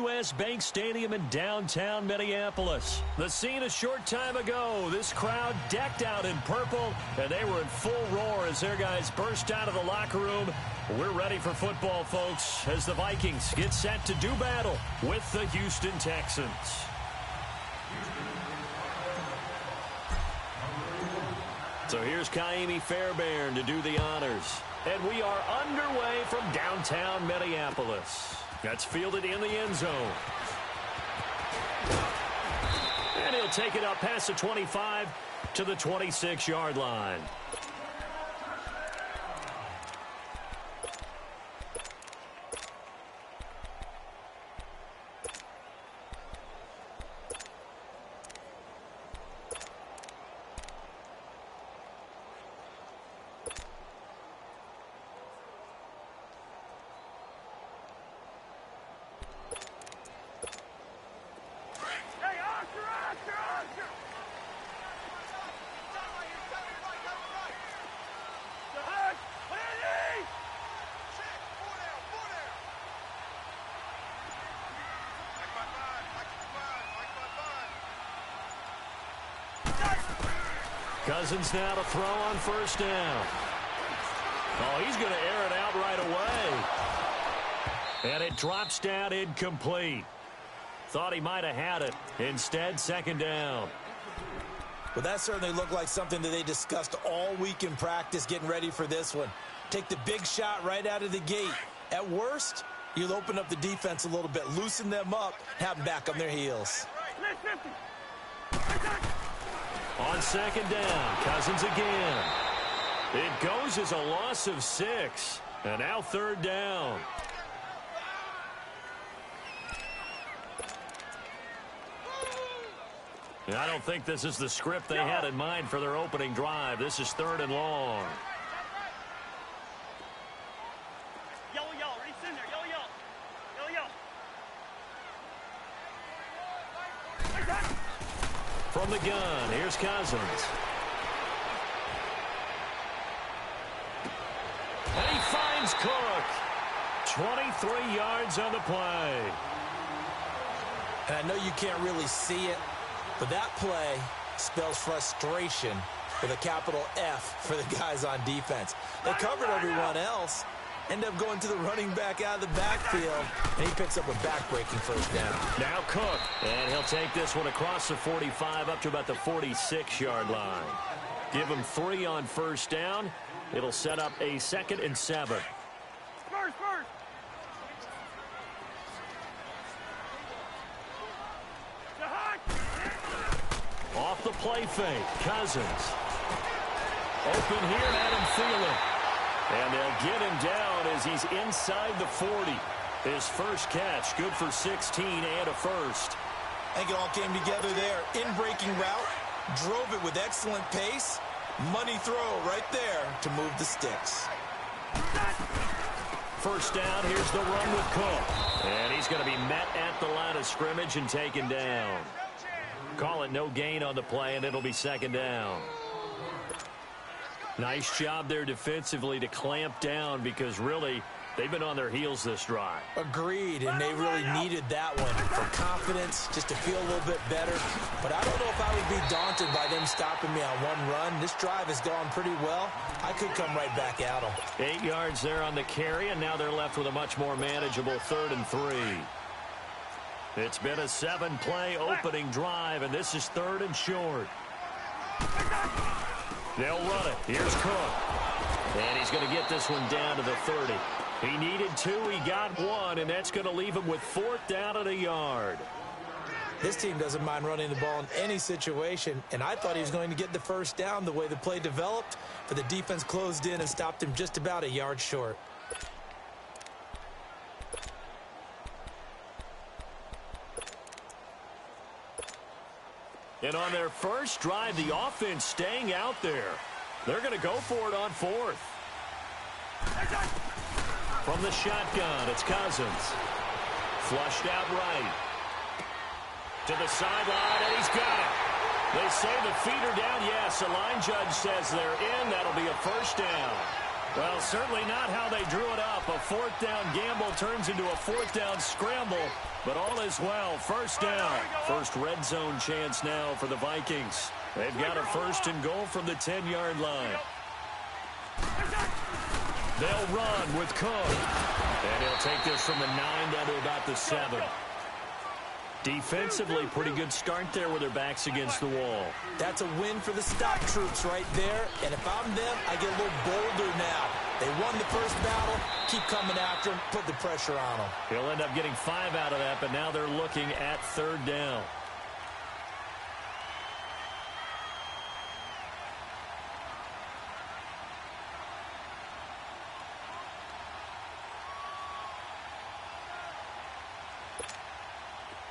U.S. Bank Stadium in downtown Minneapolis. The scene a short time ago. This crowd decked out in purple, and they were in full roar as their guys burst out of the locker room. We're ready for football, folks, as the Vikings get set to do battle with the Houston Texans. So here's Ka'imi Fairbairn to do the honors. And we are underway from downtown Minneapolis. That's fielded in the end zone. And he'll take it up past the 25 to the 26-yard line. Cousins now to throw on first down. Oh, he's going to air it out right away. And it drops down incomplete. Thought he might have had it. Instead, second down. Well, that certainly looked like something that they discussed all week in practice getting ready for this one. Take the big shot right out of the gate. At worst, you'll open up the defense a little bit, loosen them up, have them back on their heels. On second down, Cousins again. It goes as a loss of 6. And now third down. And I don't think this is the script they had in mind for their opening drive. This is third and long. From the gun, here's Cousins. And he finds Cook. 23 yards on the play. And I know you can't really see it, but that play spells frustration with a capital F for the guys on defense. They covered everyone else, end up going to the running back out of the backfield, and he picks up a back-breaking first down. Now Cook, and he'll take this one across the 45 up to about the 46-yard line. Give him 3 on first down. It'll set up a 2nd and 7. Off the play fake, Cousins. Open here, Adam Thielen. And they'll get him down as he's inside the 40. His first catch, good for 16 and a first. I think it all came together there. In-breaking route, drove it with excellent pace. Money throw right there to move the sticks. First down, here's the run with Cook. And he's going to be met at the line of scrimmage and taken down. Call it no gain on the play, and it'll be second down. Nice job there defensively to clamp down because really they've been on their heels this drive. Agreed, and they really needed that one for confidence, just to feel a little bit better. But I don't know if I would be daunted by them stopping me on one run. This drive has gone pretty well. I could come right back at them. 8 yards there on the carry, and now they're left with a much more manageable 3rd and 3. It's been a 7-play opening drive, and this is 3rd and short. They'll run it. Here's Cook. And he's going to get this one down to the 30. He needed 2. He got 1, and that's going to leave him with 4th down at a yard. This team doesn't mind running the ball in any situation, and I thought he was going to get the first down the way the play developed, but the defense closed in and stopped him just about a yard short. And on their first drive, the offense staying out there. They're going to go for it on 4th. From the shotgun, it's Cousins. Flushed out right. To the sideline, and he's got it. They say the feet are down. Yes, the line judge says they're in. That'll be a first down. Well, certainly not how they drew it up. A fourth down gamble turns into a fourth down scramble, but all is well. First down. First red zone chance now for the Vikings. They've got a first and goal from the 10-yard line. They'll run with Cook. And he'll take this from the 9 down to about the 7. Defensively, pretty good start there with their backs against the wall. That's a win for the stop troops right there. And if I'm them, I get a little bolder now. They won the first battle. Keep coming after them. Put the pressure on them. He'll end up getting 5 out of that, but now they're looking at third down.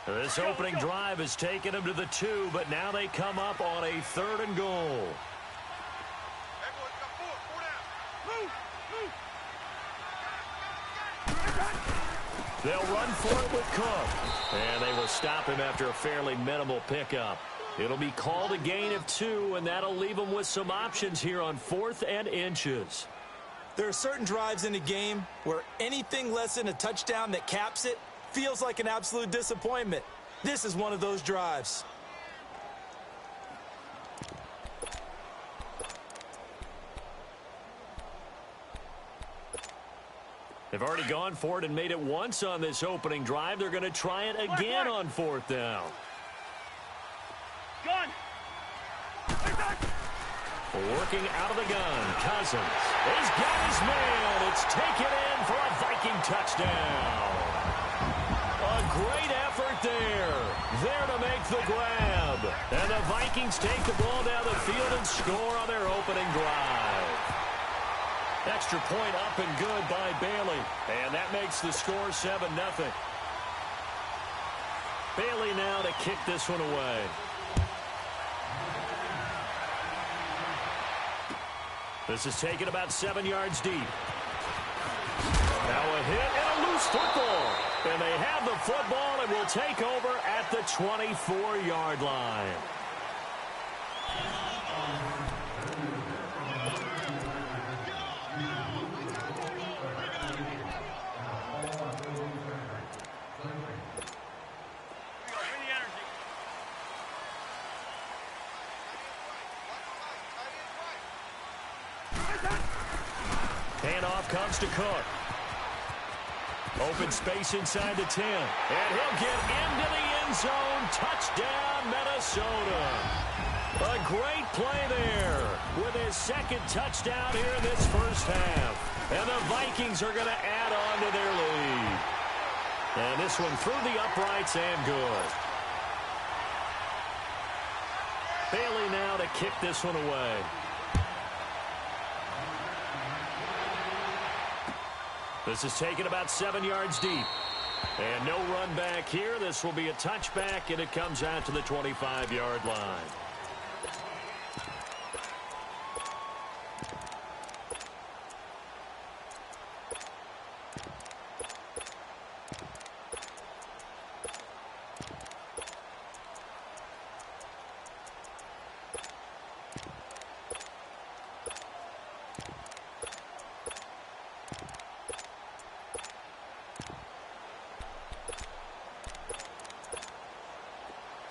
This opening drive has taken them to the 2, but now they come up on a third and goal. They'll run for it with Cook. And they will stop him after a fairly minimal pickup. It'll be called a gain of 2, and that'll leave them with some options here on 4th and inches. There are certain drives in the game where anything less than a touchdown that caps it feels like an absolute disappointment. This is one of those drives. They've already gone for it and made it once on this opening drive. They're going to try it again on 4th down. Gun. Working out of the gun, Cousins. He's got his man. It's taken in for a Viking touchdown. A great effort there. There to make the grab. And the Vikings take the ball down the field and score on their opening drive. Extra point up and good by Bailey. And that makes the score 7-0. Bailey now to kick this one away. This is taken about 7 yards deep. Now a hit and a loose football. And they have the football and will take over at the 24-yard line. Handoff comes to Cook. Open space inside the 10. And he'll get into the end zone. Touchdown, Minnesota. A great play there with his second touchdown here in this first half. And the Vikings are going to add on to their lead. And this one through the uprights and good. Bailey now to kick this one away. This is taken about 7 yards deep. And no run back here. This will be a touchback, and it comes out to the 25-yard line.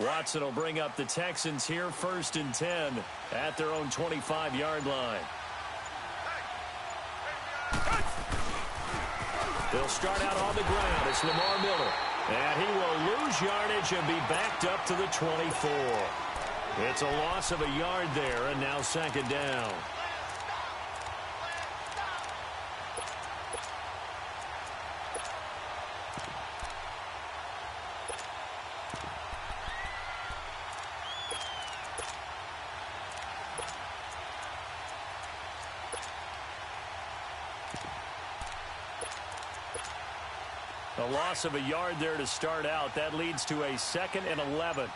Watson will bring up the Texans here 1st and 10 at their own 25-yard line. They'll start out on the ground. It's Lamar Miller. And he will lose yardage and be backed up to the 24. It's a loss of a yard there, and now 2nd down. A loss of a yard there to start out. That leads to a 2nd and 11.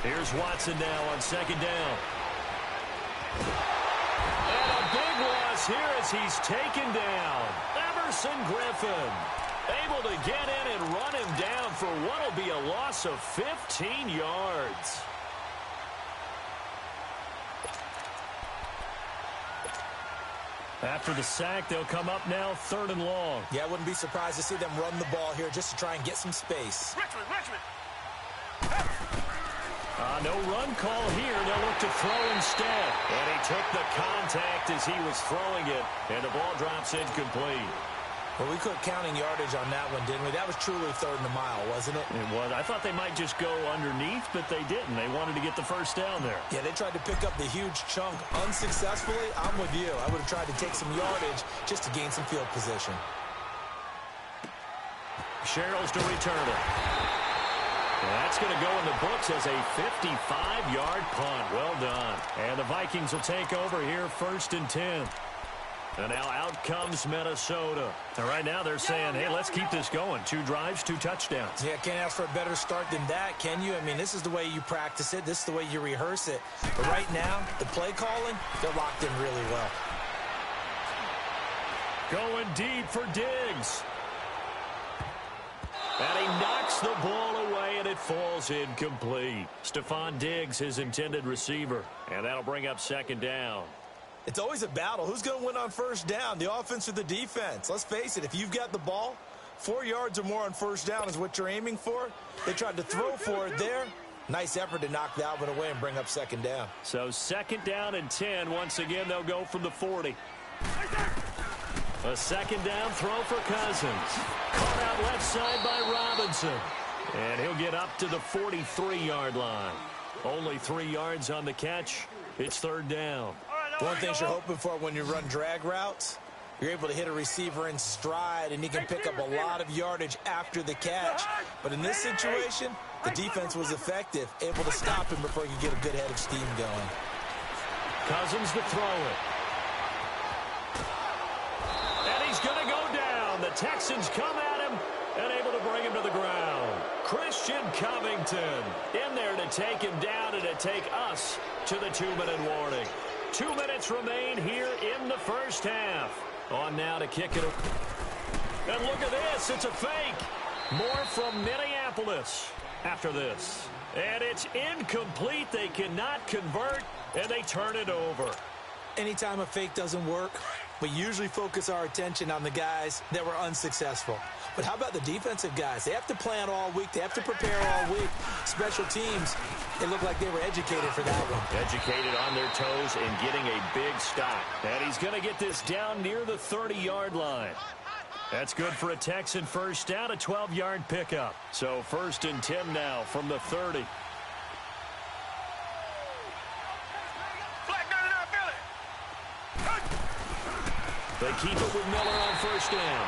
Here's Watson now on 2nd down. And a big loss here as he's taken down. Everson Griffin able to get in and run him down for what will be a loss of 15 yards. After the sack, they'll come up now 3rd and long. Yeah, I wouldn't be surprised to see them run the ball here just to try and get some space. Richmond. No run call here. They'll look to throw instead. And he took the contact as he was throwing it, and the ball drops incomplete. Well, we quit counting yardage on that one, didn't we? That was truly 3rd and a mile, wasn't it? It was. I thought they might just go underneath, but they didn't. They wanted to get the first down there. Yeah, they tried to pick up the huge chunk unsuccessfully. I'm with you. I would have tried to take some yardage just to gain some field position. Sherrills to return it. That's going to go in the books as a 55-yard punt. Well done. And the Vikings will take over here 1st and 10. And now out comes Minnesota. And right now they're saying, hey, let's keep this going. 2 drives, 2 touchdowns. Yeah, can't ask for a better start than that, can you? I mean, this is the way you practice it. This is the way you rehearse it. But right now, the play calling, they're locked in really well. Going deep for Diggs. And he knocks the ball away, and it falls incomplete. Stephon Diggs, his intended receiver. And that'll bring up 2nd down. It's always a battle. Who's going to win on 1st down, the offense or the defense? Let's face it, if you've got the ball, 4 yards or more on 1st down is what you're aiming for. They tried to throw for it there. Nice effort to knock that one away and bring up 2nd down. So 2nd down and 10. Once again, they'll go from the 40. A 2nd down throw for Cousins. Caught out left side by Robinson. And he'll get up to the 43-yard line. Only 3 yards on the catch. It's 3rd down. One thing you're hoping for when you run drag routes, you're able to hit a receiver in stride, and he can pick up a lot of yardage after the catch. But in this situation, the defense was effective, able to stop him before he could get a good head of steam going. Cousins to throw it. And he's going to go down. The Texans come at him and able to bring him to the ground. Christian Covington in there to take him down and to take us to the 2-minute warning. 2 minutes remain here in the 1st half. On now to kick it. And look at this. It's a fake. More from Minneapolis after this. And it's incomplete. They cannot convert, and they turn it over. Anytime a fake doesn't work, we usually focus our attention on the guys that were unsuccessful. But how about the defensive guys? They have to plan all week. They have to prepare all week. Special teams, it looked like they were educated for that one. Educated on their toes and getting a big stop. And he's going to get this down near the 30-yard line. That's good for a Texan 1st down, a 12-yard pickup. So 1st and 10 now from the 30. They keep it with Miller on 1st down.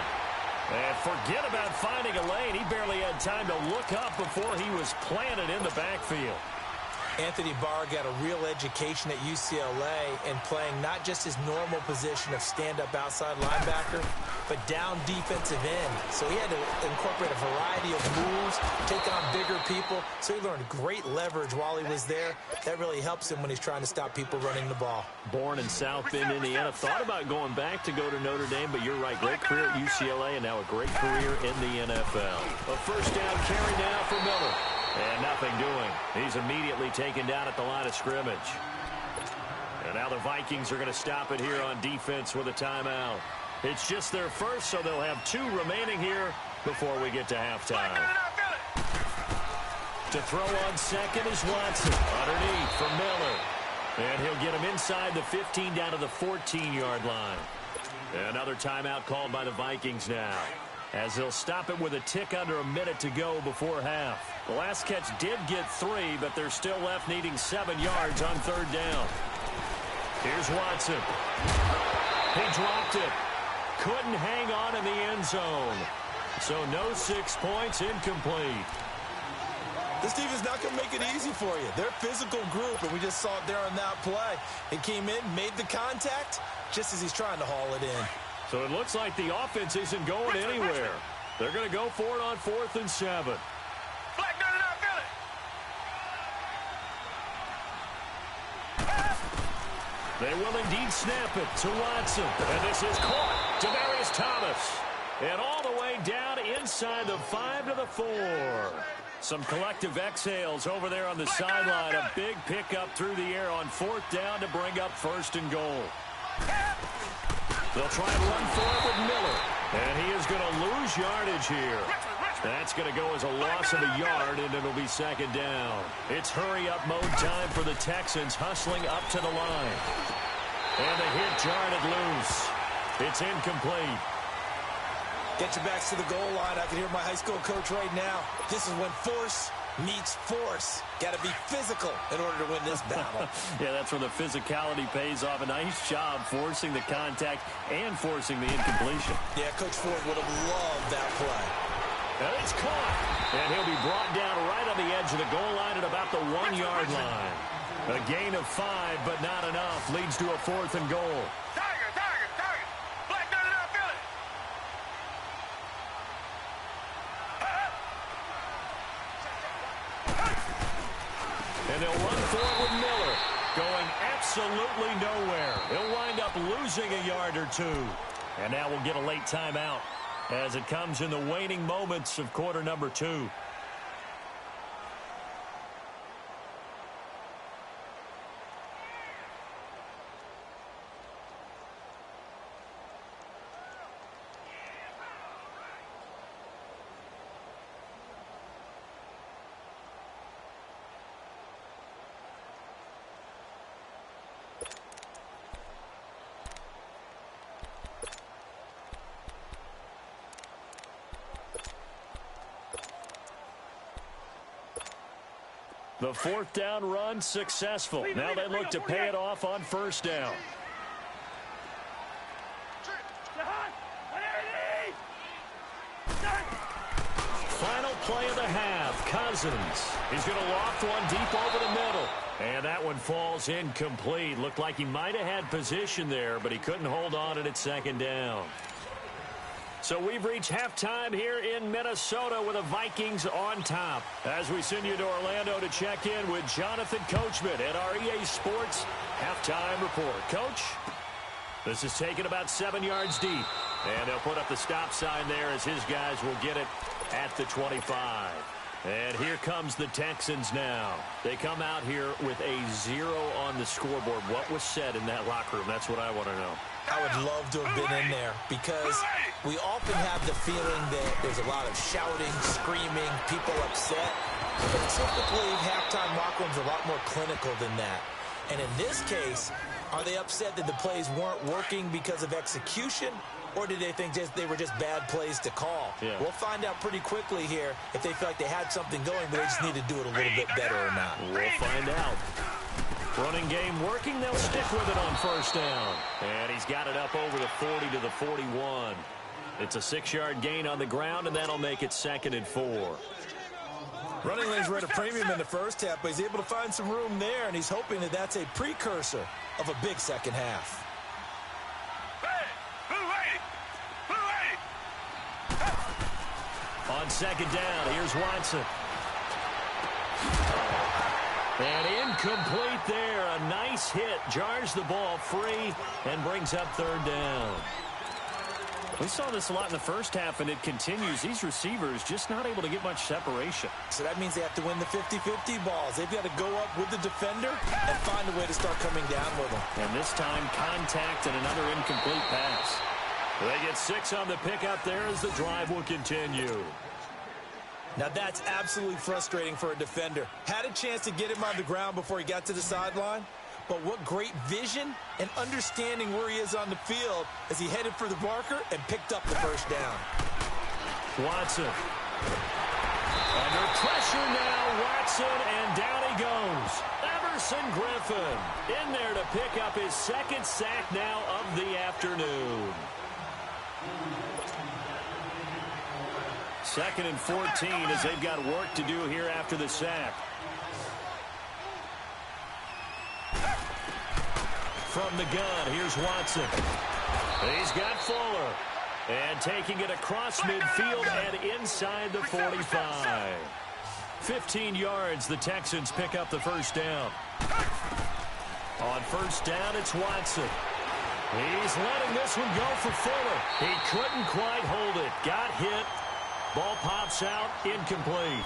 And forget about finding a lane. He barely had time to look up before he was planted in the backfield. Anthony Barr got a real education at UCLA in playing not just his normal position of stand-up outside linebacker, but down defensive end. So he had to incorporate a variety of moves, take on bigger people. So he learned great leverage while he was there. That really helps him when he's trying to stop people running the ball. Born in South Bend, Indiana. Thought about going back to go to Notre Dame, but you're right. Great career at UCLA and now a great career in the NFL. A 1st down carry now for Miller. And nothing doing. He's immediately taken down at the line of scrimmage. And now the Vikings are going to stop it here on defense with a timeout. It's just their first, so they'll have 2 remaining here before we get to halftime. To throw on 2nd is Watson. Underneath for Miller. And he'll get him inside the 15 down to the 14-yard line. Another timeout called by the Vikings now, as they'll stop it with a tick under a minute to go before half. The last catch did get 3, but they're still left needing 7 yards on 3rd down. Here's Watson. He dropped it. Couldn't hang on in the end zone. So no 6 points, incomplete. This team is not going to make it easy for you. They're a physical group, and we just saw it there on that play. He came in, made the contact, just as he's trying to haul it in. So it looks like the offense isn't going anywhere. They're going to go for it on 4th and 7. They will indeed snap it to Watson. And this is caught. Demaryius Thomas. And all the way down inside the 5 to the 4. Some collective exhales over there on the sideline. A big pickup through the air on 4th down to bring up 1st and goal. They'll try and run for it with Miller. And he is going to lose yardage here. That's going to go as a loss of a yard, and it'll be second down. It's hurry-up mode time for the Texans, hustling up to the line. And the hit jarred it loose. It's incomplete. Get your backs to the goal line. I can hear my high school coach right now. This is when force meets force. Got to be physical in order to win this battle. Yeah, that's where the physicality pays off. A nice job forcing the contact and forcing the incompletion. Yeah, Coach Ford would have loved that play. And it's caught. And he'll be brought down right on the edge of the goal line at about the 1-yard line. A gain of 5, but not enough. Leads to a 4th and goal. And they'll run for it with Miller, going absolutely nowhere. He'll wind up losing a yard or 2. And now we'll get a late timeout as it comes in the waning moments of quarter number 2. The 4th down run successful. Now they look to pay it off on 1st down. Final play of the half. Cousins. He's going to loft one deep over the middle. And that one falls incomplete. Looked like he might have had position there, but he couldn't hold on it at 2nd down. So we've reached halftime here in Minnesota with the Vikings on top. As we send you to Orlando to check in with Jonathan Coachman at our EA Sports Halftime Report. Coach, this is taken about 7 yards deep. And they'll put up the stop sign there as his guys will get it at the 25. And here comes the Texans now. They come out here with a 0 on the scoreboard. What was said in that locker room? That's what I want to know. I would love to have been in there because we often have the feeling that there's a lot of shouting, screaming, people upset. But typically, halftime locker rooms are a lot more clinical than that. And in this case, are they upset that the plays weren't working because of execution? Or did they think they were just bad plays to call? Yeah. We'll find out pretty quickly here if they feel like they had something going, but they just need to do it a little bit better or not. We'll find out. Running game working. They'll stick with it on 1st down. And he's got it up over the 40 to the 41. It's a 6-yard gain on the ground, and that'll make it 2nd and 4. Running lanes were at a premium in the first half, but he's able to find some room there, and he's hoping that that's a precursor of a big second half. On 2nd down, here's Watson. And incomplete there. A nice hit. Jars the ball free and brings up 3rd down. We saw this a lot in the first half, and it continues. These receivers just not able to get much separation. So that means they have to win the 50-50 balls. They've got to go up with the defender and find a way to start coming down with them. And this time, contact and another incomplete pass. They get 6 on the pickup there as the drive will continue. Now that's absolutely frustrating for a defender. Had a chance to get him on the ground before he got to the sideline, but what great vision and understanding where he is on the field as he headed for the marker and picked up the 1st down. Watson. Under pressure now, Watson, and down he goes. Everson Griffin in there to pick up his 2nd sack now of the afternoon. 2nd and 14 as they've got work to do here after the sack. From the gun, here's Watson. He's got Fuller. And taking it across midfield and inside the 45. 15 yards, the Texans pick up the 1st down. On 1st down, it's Watson. He's letting this one go for Fuller. He couldn't quite hold it. Got hit. Ball pops out, incomplete.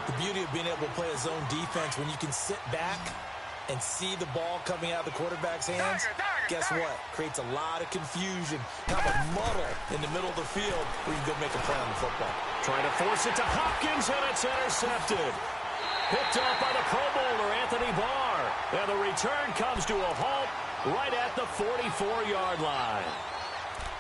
The beauty of being able to play a zone defense when you can sit back and see the ball coming out of the quarterback's hands, guess what? Creates a lot of confusion, kind of a muddle in the middle of the field where you can go make a play on the football. Trying to force it to Hopkins, and it's intercepted. Picked off by the Pro Bowler, Anthony Barr. And the return comes to a halt right at the 44-yard line.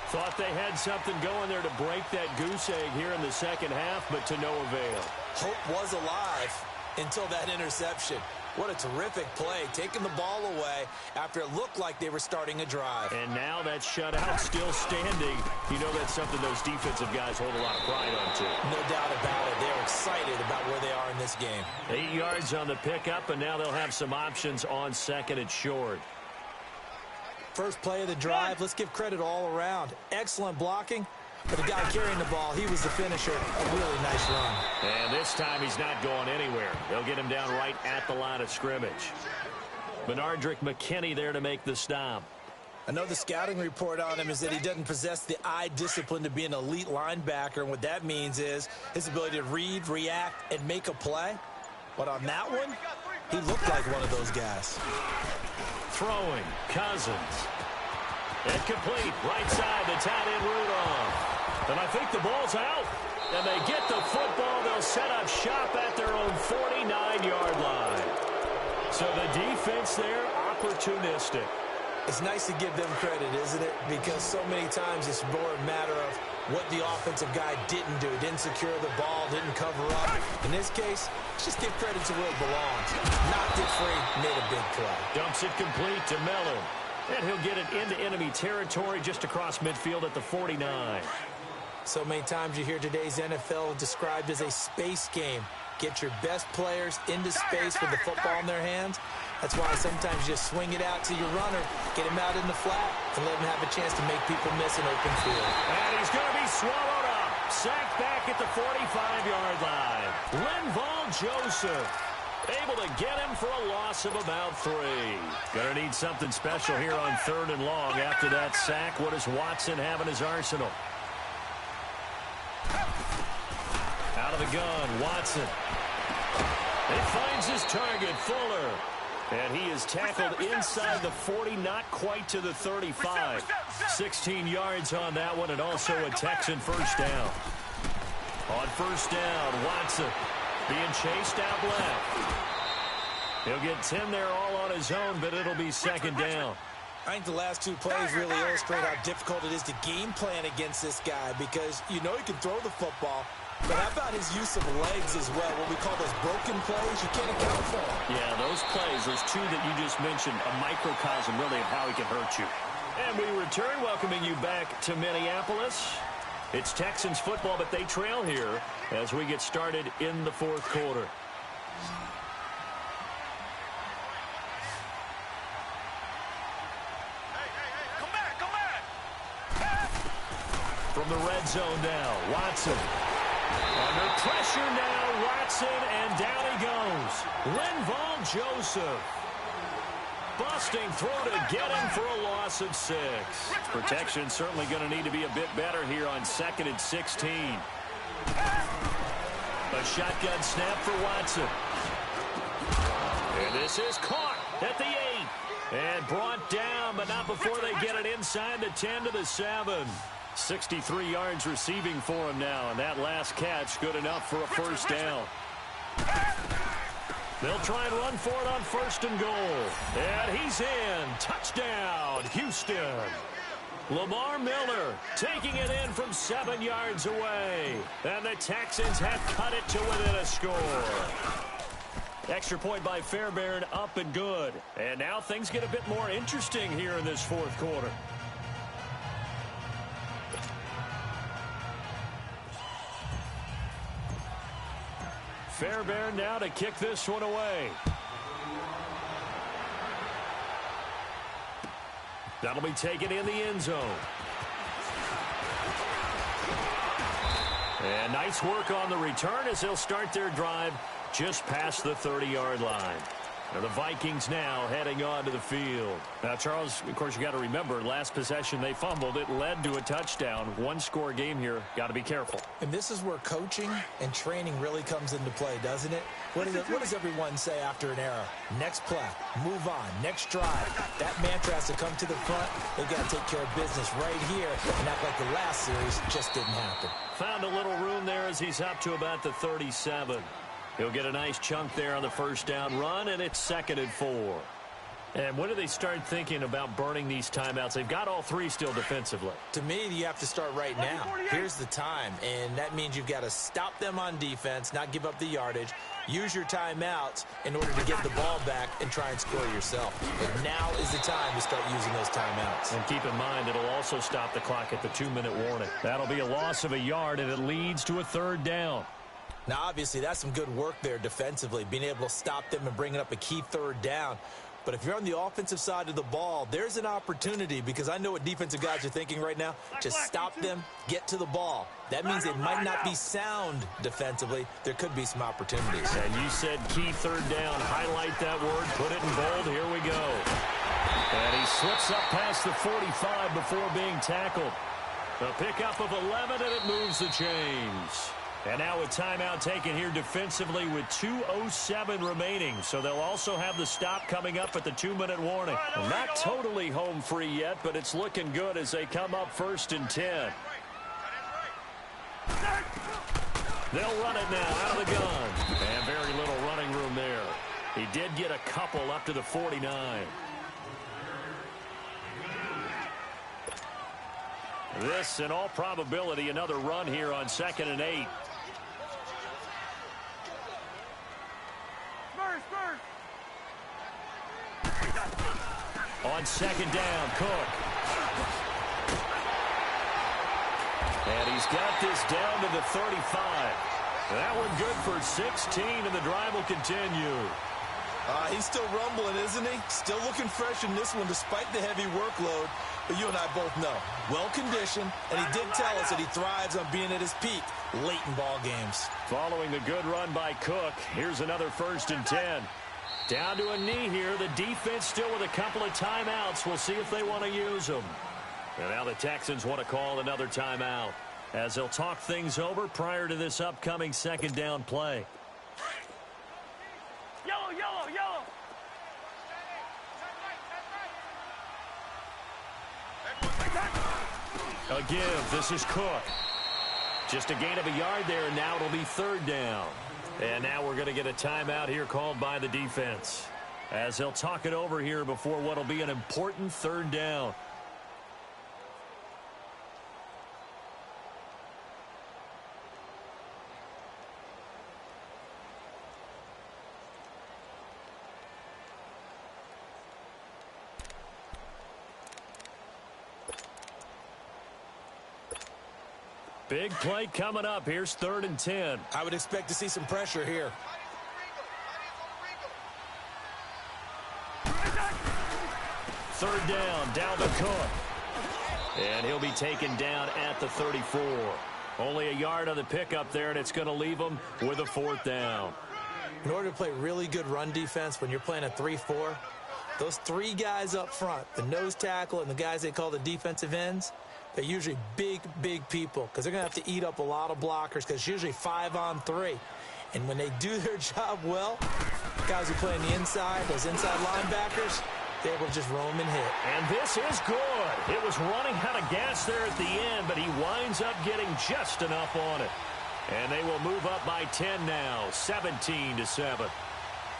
Thought they had something going there to break that goose egg here in the second half, but to no avail. Hope was alive until that interception. What a terrific play, taking the ball away after it looked like they were starting a drive. And now that shutout still standing. You know that's something those defensive guys hold a lot of pride on, too. No doubt about it. They're excited about where they are in this game. 8 yards on the pickup, and now they'll have some options on second and short. First play of the drive, let's give credit all around. Excellent blocking. For the guy carrying the ball, he was the finisher. A really nice run. And this time he's not going anywhere. They'll get him down right at the line of scrimmage. Benardrick McKinney there to make the stop. I know the scouting report on him is that he doesn't possess the eye discipline to be an elite linebacker. And what that means is his ability to read, react, and make a play. But on that one, he looked like one of those guys. Throwing, Cousins. Incomplete, right side to tight end Rudolph. And I think the ball's out. And they get the football. They'll set up shop at their own 49-yard line. So the defense there, opportunistic. It's nice to give them credit, isn't it? Because so many times it's more a matter of what the offensive guy didn't do. Didn't secure the ball, didn't cover up. In this case, just give credit to where it belongs. Knocked it free, made a big play. Dumps it complete to Miller. And he'll get it into enemy territory just across midfield at the 49. So many times you hear today's NFL described as a space game. Get your best players into space with the football in their hands. That's why sometimes you just swing it out to your runner, get him out in the flat, and let him have a chance to make people miss an open field. And he's going to be swallowed up. Sacked back at the 45-yard line. Linval Joseph able to get him for a loss of about 3. Going to need something special here on 3rd and long. After that sack, what does Watson have in his arsenal? Out of the gun, Watson. He finds his target, Fuller. And he is tackled inside the 40, not quite to the 35. 16 yards on that one, and also a Texan first down. On first down, Watson being chased out left. He'll get 10 there all on his own, but it'll be second down. I think the last 2 plays really illustrate how difficult it is to game plan against this guy because you know he can throw the football, but how about his use of legs as well? What we call those broken plays, you can't account for them. Yeah, those plays, those 2 that you just mentioned, a microcosm really of how he can hurt you. And we return, welcoming you back to Minneapolis. It's Texans football, but they trail here as we get started in the 4th quarter. From the red zone now, Watson. Under pressure now, Watson, and down he goes. Linval Joseph. Busting through to get him for a loss of 6. Protection certainly going to need to be a bit better here on 2nd and 16. A shotgun snap for Watson. And this is caught at the 8. And brought down, but not before they get it inside the 10 to the 7. 63 yards receiving for him now, and that last catch good enough for a first down. They'll try and run for it on 1st and goal. And he's in. Touchdown, Houston. Lamar Miller taking it in from 7 yards away. And the Texans have cut it to within a score. Extra point by Fairbairn, up and good. And now things get a bit more interesting here in this 4th quarter. Fairbairn now to kick this one away. That'll be taken in the end zone. And nice work on the return as they'll start their drive just past the 30-yard line. And the Vikings now heading onto the field. Now, Charles, of course, you got to remember, last possession they fumbled. It led to a touchdown. One-score game here. Got to be careful. And this is where coaching and training really comes into play, doesn't it? What does everyone say after an error? Next play, move on, next drive. That mantra has to come to the front. They've got to take care of business right here and act like the last series just didn't happen. Found a little room there as he's up to about the 37. He'll get a nice chunk there on the first down run, and it's 2nd and 4. And when do they start thinking about burning these timeouts? They've got all three still defensively. To me, you have to start right now. Here's the time, and that means you've got to stop them on defense, not give up the yardage, use your timeouts in order to get the ball back and try and score yourself. But now is the time to start using those timeouts. And keep in mind, it'll also stop the clock at the 2-minute warning. That'll be a loss of a yard, and it leads to a 3rd down. Now, obviously, that's some good work there defensively, being able to stop them and bringing up a key 3rd down. But if you're on the offensive side of the ball, there's an opportunity, because I know what defensive guys are thinking right now. Just stop them, get to the ball. That means they might not be sound defensively. There could be some opportunities. And you said key 3rd down. Highlight that word. Put it in bold. Here we go. And he slips up past the 45 before being tackled. A pickup of 11, and it moves the chains. And now a timeout taken here defensively with 2:07 remaining. So they'll also have the stop coming up at the 2-minute warning. Well, not totally home free yet, but it's looking good as they come up 1st and 10. They'll run it now out of the gun. And very little running room there. He did get a couple up to the 49. This, in all probability, another run here on 2nd and 8. On 2nd down, Cook. And he's got this down to the 35. That one good for 16, and the drive will continue. He's still rumbling, isn't he? Still looking fresh in this one despite the heavy workload. But you and I both know, well-conditioned, and he did tell us that he thrives on being at his peak late in ball games. Following the good run by Cook, here's another 1st and 10. Down to a knee here. The defense still with a couple of timeouts. We'll see if they want to use them. And now the Texans want to call another timeout as they'll talk things over prior to this upcoming 2nd down play. Yellow, yellow, yellow. A give. This is Cook. Just a gain of a yard there, and now it'll be 3rd down. And now we're going to get a timeout here called by the defense as they'll talk it over here before what will be an important 3rd down. Big play coming up. Here's 3rd and 10. I would expect to see some pressure here. Third down, Dalvin Cook. And he'll be taken down at the 34. Only a yard on the pickup there, and it's going to leave him with a 4th down. In order to play really good run defense when you're playing a 3-4, those 3 guys up front, the nose tackle and the guys they call the defensive ends, they're usually big, big people because they're going to have to eat up a lot of blockers because it's usually 5-on-3. And when they do their job well, guys who play on the inside, those inside linebackers, they will just roam and hit. And this is good. It was running out of gas there at the end, but he winds up getting just enough on it. And they will move up by 10 now, 17-7.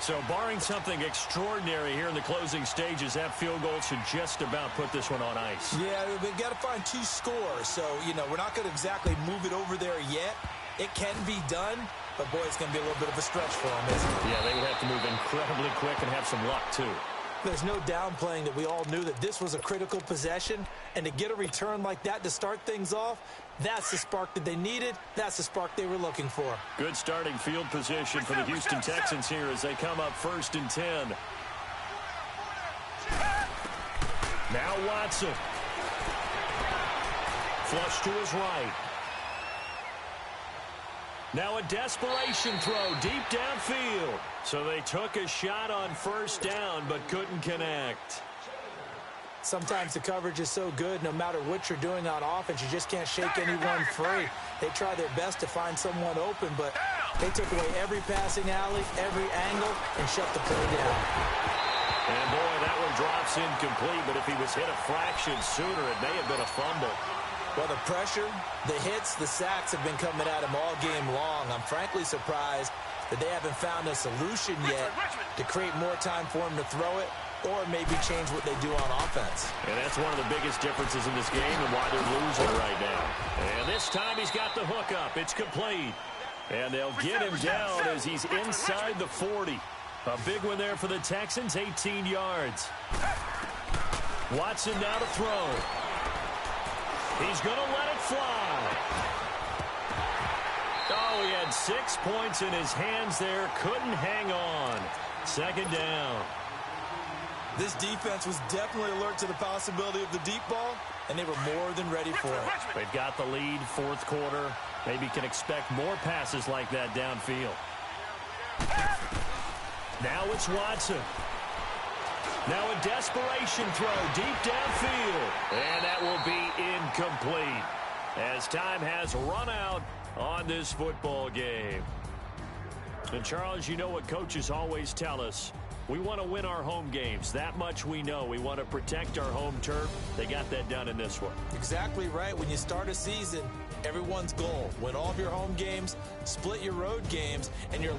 So barring something extraordinary here in the closing stages, that field goal should just about put this one on ice. Yeah, we've got to find 2 scores. So, you know, we're not going to exactly move it over there yet. It can be done, but, boy, it's going to be a little bit of a stretch for them, isn't it? Yeah, they would have to move incredibly quick and have some luck, too. There's no downplaying that we all knew that this was a critical possession, and to get a return like that to start things off, that's the spark that they needed. That's the spark they were looking for. Good starting field position for the Houston Texans here as they come up 1st and 10. Now Watson. Flush to his right. Now a desperation throw deep downfield. So they took a shot on first down but couldn't connect. Sometimes the coverage is so good, no matter what you're doing on offense, you just can't shake anyone free. They try their best to find someone open, but they took away every passing alley, every angle, and shut the play down. And boy, that one drops incomplete, but if he was hit a fraction sooner, it may have been a fumble. Well, the pressure, the hits, the sacks have been coming at him all game long. I'm frankly surprised that they haven't found a solution yet to create more time for him to throw it or maybe change what they do on offense. And that's one of the biggest differences in this game and why they're losing right now. And this time he's got the hook up. It's complete. And they'll get him down as he's inside the 40. A big one there for the Texans, 18 yards. Watson now to throw. He's going to let it fly. Oh, he had 6 points in his hands there. Couldn't hang on. Second down. This defense was definitely alert to the possibility of the deep ball, and they were more than ready for it. They've got the lead, fourth quarter. Maybe can expect more passes like that downfield. Now it's Watson. Now a desperation throw deep downfield. And that will be incomplete as time has run out on this football game. And Charles, you know what coaches always tell us. We want to win our home games. That much we know. We want to protect our home turf. They got that done in this one. Exactly right. When you start a season, everyone's goal, win all of your home games, split your road games, and you're